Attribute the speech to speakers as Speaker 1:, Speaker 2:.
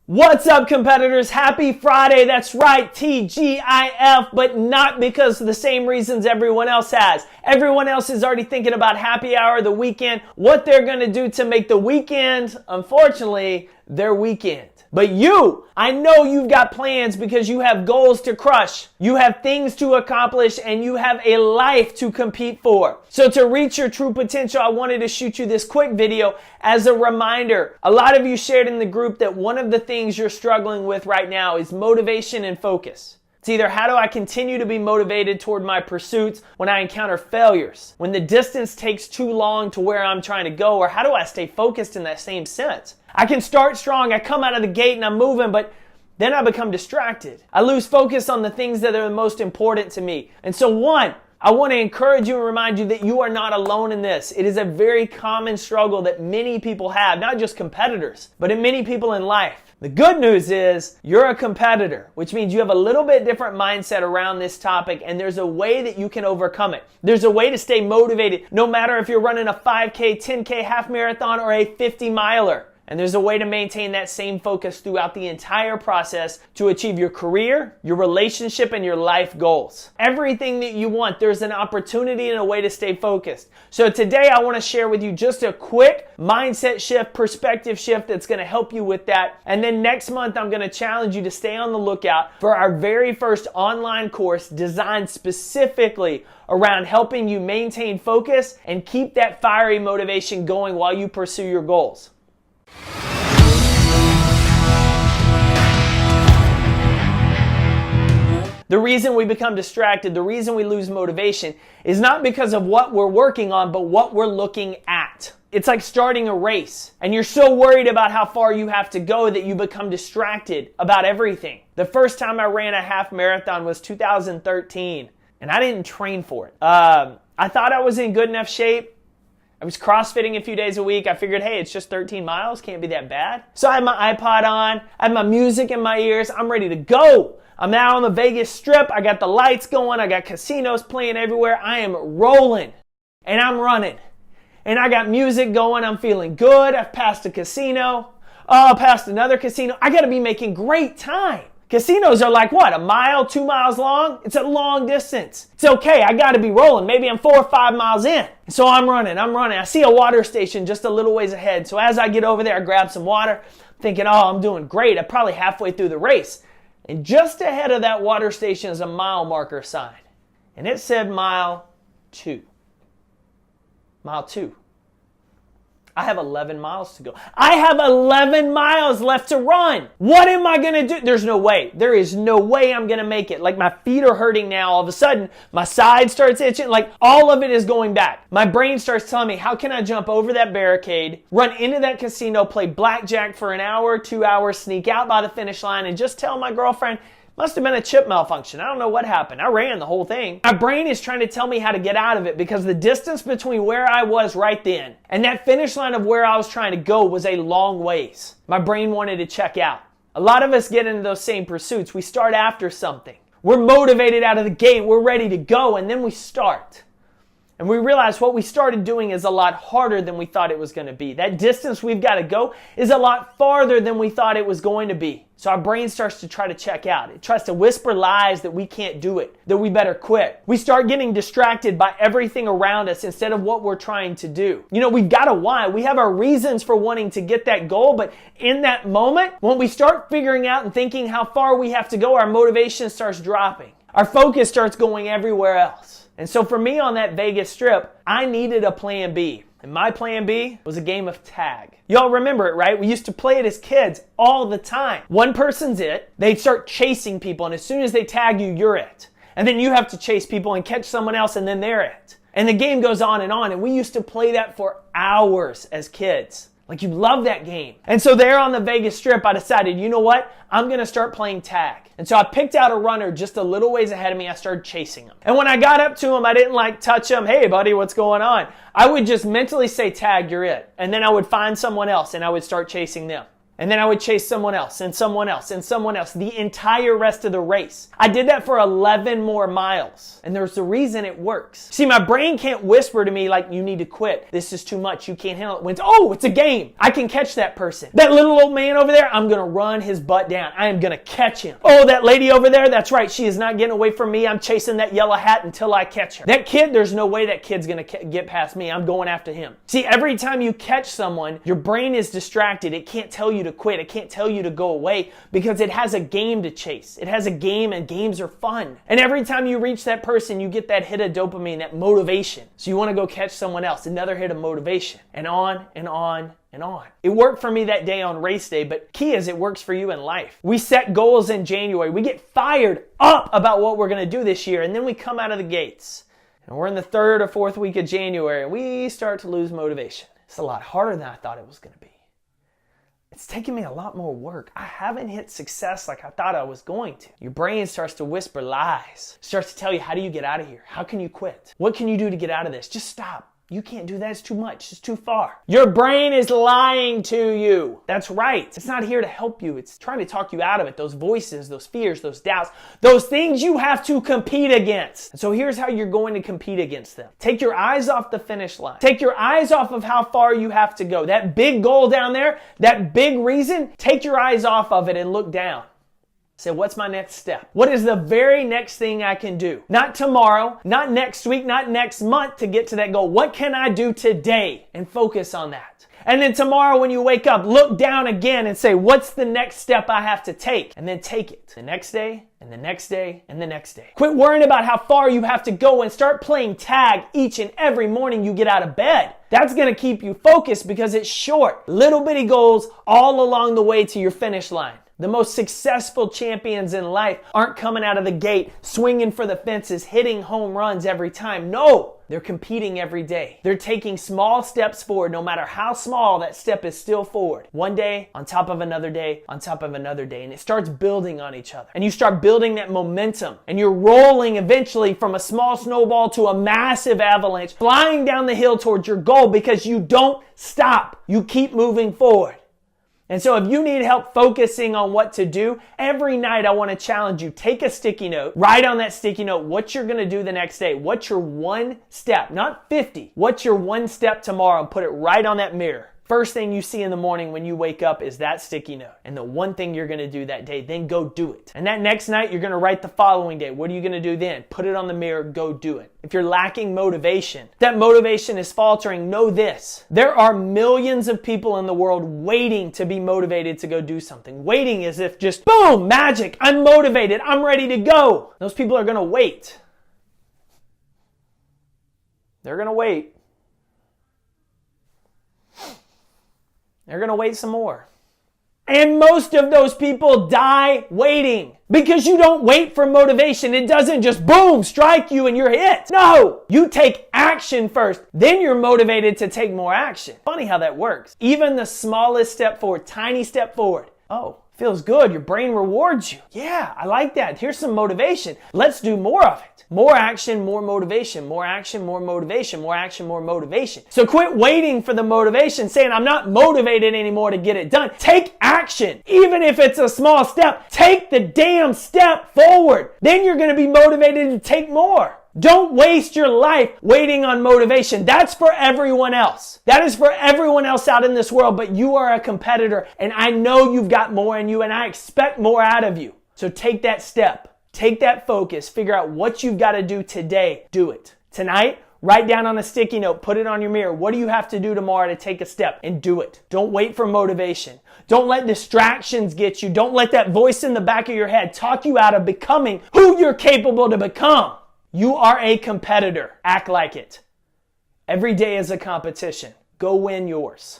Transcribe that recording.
Speaker 1: What's up, competitors? Happy Friday. That's right, TGIF, but not because of the same reasons everyone else has. Everyone else is already thinking about happy hour, the weekend, what they're going to do to make the weekend, unfortunately, their weekend. But you, I know you've got plans because you have goals to crush. You have things to accomplish and you have a life to compete for. So to reach your true potential, I wanted to shoot you this quick video as a reminder. A lot of you shared in the group that one of the things you're struggling with right now is motivation and focus. It's either how do I continue to be motivated toward my pursuits when I encounter failures, when the distance takes too long to where I'm trying to go, or how do I stay focused in that same sense? I can start strong, I come out of the gate and I'm moving, but then I become distracted. I lose focus on the things that are the most important to me. And so I want to encourage you and remind you that you are not alone in this. It is a very common struggle that many people have, not just competitors, but in many people in life. The good news is you're a competitor, which means you have a little bit different mindset around this topic, and there's a way that you can overcome it. There's a way to stay motivated, no matter if you're running a 5K, 10K, half marathon, or a 50 miler. And there's a way to maintain that same focus throughout the entire process to achieve your career, your relationship, and your life goals. Everything that you want, there's an opportunity and a way to stay focused. So today I want to share with you just a quick mindset shift, perspective shift that's going to help you with that. And then next month, I'm going to challenge you to stay on the lookout for our very first online course designed specifically around helping you maintain focus and keep that fiery motivation going while you pursue your goals. The reason we become distracted, the reason we lose motivation is not because of what we're working on, but what we're looking at. It's like starting a race, and you're so worried about how far you have to go that you become distracted about everything. The first time I ran a half marathon was 2013, and I didn't train for it. I thought I was in good enough shape. I was CrossFitting a few days a week. I figured, hey, it's just 13 miles. Can't be that bad. So I had my iPod on. I had my music in my ears. I'm ready to go. I'm now on the Vegas Strip. I got the lights going. I got casinos playing everywhere. I am rolling and I'm running. And I got music going. I'm feeling good. I've passed a casino. Oh, past another casino. I got to be making great time. Casinos are like what, a mile, 2 miles long? It's a long distance. It's okay, I gotta be rolling. Maybe I'm 4 or 5 miles in. So I'm running. I see a water station just a little ways ahead. So as I get over there, I grab some water, thinking, oh, I'm doing great. I'm probably halfway through the race. And just ahead of that water station is a mile marker sign. And it said mile 2. Mile 2. I have 11 miles to go. I have 11 miles left to run. What am I going to do? There's no way. There is no way I'm going to make it. Like my feet are hurting now. All of a sudden, my side starts itching. Like all of it is going back. My brain starts telling me, how can I jump over that barricade, run into that casino, play blackjack for an hour, 2 hours, sneak out by the finish line, and just tell my girlfriend, must have been a chip malfunction. I don't know what happened. I ran the whole thing. My brain is trying to tell me how to get out of it because the distance between where I was right then and that finish line of where I was trying to go was a long ways. My brain wanted to check out. A lot of us get into those same pursuits. We start after something. We're motivated out of the gate. We're ready to go, and then we start. And we realize what we started doing is a lot harder than we thought it was going to be. That distance we've got to go is a lot farther than we thought it was going to be. So our brain starts to try to check out. It tries to whisper lies that we can't do it, that we better quit. We start getting distracted by everything around us instead of what we're trying to do. You know, we've got a why. We have our reasons for wanting to get that goal, but in that moment, when we start figuring out and thinking how far we have to go, our motivation starts dropping. Our focus starts going everywhere else. And so for me on that Vegas Strip, I needed a plan B. And my plan B was a game of tag. Y'all remember it, right? We used to play it as kids all the time. One person's it. They'd start chasing people, and as soon as they tag you, you're it. And then you have to chase people and catch someone else, and then they're it. And the game goes on, and we used to play that for hours as kids. Like, you love that game. And so there on the Vegas Strip, I decided, you know what? I'm going to start playing tag. And so I picked out a runner just a little ways ahead of me. I started chasing him. And when I got up to him, I didn't touch him. Hey, buddy, what's going on? I would just mentally say, tag, you're it. And then I would find someone else and I would start chasing them. And then I would chase someone else and someone else and someone else the entire rest of the race. I did that for 11 more miles. And there's a reason it works. See, my brain can't whisper to me like, you need to quit. This is too much. You can't handle it. When it's a game. I can catch that person. That little old man over there, I'm going to run his butt down. I am going to catch him. Oh, that lady over there, that's right. She is not getting away from me. I'm chasing that yellow hat until I catch her. That kid, there's no way that kid's going to get past me. I'm going after him. See, every time you catch someone, your brain is distracted. It can't tell you to quit. It can't tell you to go away because it has a game to chase. It has a game, and games are fun. And every time you reach that person, you get that hit of dopamine, that motivation. So you want to go catch someone else, another hit of motivation, and on and on and on. It worked for me that day on race day, but key is it works for you in life. We set goals in January. We get fired up about what we're going to do this year, and then we come out of the gates. And we're in the 3rd or 4th week of January, and we start to lose motivation. It's a lot harder than I thought it was going to be. It's taken me a lot more work. I haven't hit success like I thought I was going to. Your brain starts to whisper lies. It starts to tell you, how do you get out of here? How can you quit? What can you do to get out of this? Just stop. You can't do that. It's too much. It's too far. Your brain is lying to you. That's right. It's not here to help you. It's trying to talk you out of it. Those voices, those fears, those doubts, those things you have to compete against. And so here's how you're going to compete against them. Take your eyes off the finish line. Take your eyes off of how far you have to go. That big goal down there, that big reason, take your eyes off of it and look down. Say, what's my next step? What is the very next thing I can do? Not tomorrow, not next week, not next month to get to that goal. What can I do today? And focus on that. And then tomorrow when you wake up, look down again and say, what's the next step I have to take? And then take it. The next day, and the next day, and the next day. Quit worrying about how far you have to go and start playing tag each and every morning you get out of bed. That's going to keep you focused because it's short. Little bitty goals all along the way to your finish line. The most successful champions in life aren't coming out of the gate, swinging for the fences, hitting home runs every time. No, they're competing every day. They're taking small steps forward. No matter how small, that step is still forward. One day, on top of another day, on top of another day. And it starts building on each other. And you start building that momentum. And you're rolling eventually from a small snowball to a massive avalanche, flying down the hill towards your goal because you don't stop. You keep moving forward. And so if you need help focusing on what to do, every night I want to challenge you. Take a sticky note, write on that sticky note what you're going to do the next day. What's your one step? Not 50. What's your one step tomorrow? And put it right on that mirror. First thing you see in the morning when you wake up is that sticky note. And the one thing you're going to do that day, then go do it. And that next night, you're going to write the following day. What are you going to do then? Put it on the mirror, go do it. If you're lacking motivation, that motivation is faltering, know this. There are millions of people in the world waiting to be motivated to go do something. Waiting as if just, boom, magic, I'm motivated, I'm ready to go. Those people are going to wait. They're going to wait. They're going to wait some more. And most of those people die waiting because you don't wait for motivation. It doesn't just boom, strike you and you're hit. No, you take action first. Then you're motivated to take more action. Funny how that works. Even the smallest step forward, tiny step forward. Oh, feels good. Your brain rewards you. Yeah, I like that. Here's some motivation. Let's do more of it. More action, more motivation. More action, more motivation. More action, more motivation. So quit waiting for the motivation, saying I'm not motivated anymore to get it done. Take action. Even if it's a small step, take the damn step forward. Then you're going to be motivated to take more. Don't waste your life waiting on motivation. That's for everyone else. That is for everyone else out in this world, but you are a competitor and I know you've got more in you and I expect more out of you. So take that step. Take that focus. Figure out what you've got to do today. Do it. Tonight, write down on a sticky note. Put it on your mirror. What do you have to do tomorrow to take a step? And do it. Don't wait for motivation. Don't let distractions get you. Don't let that voice in the back of your head talk you out of becoming who you're capable to become. You are a competitor. Act like it. Every day is a competition. Go win yours.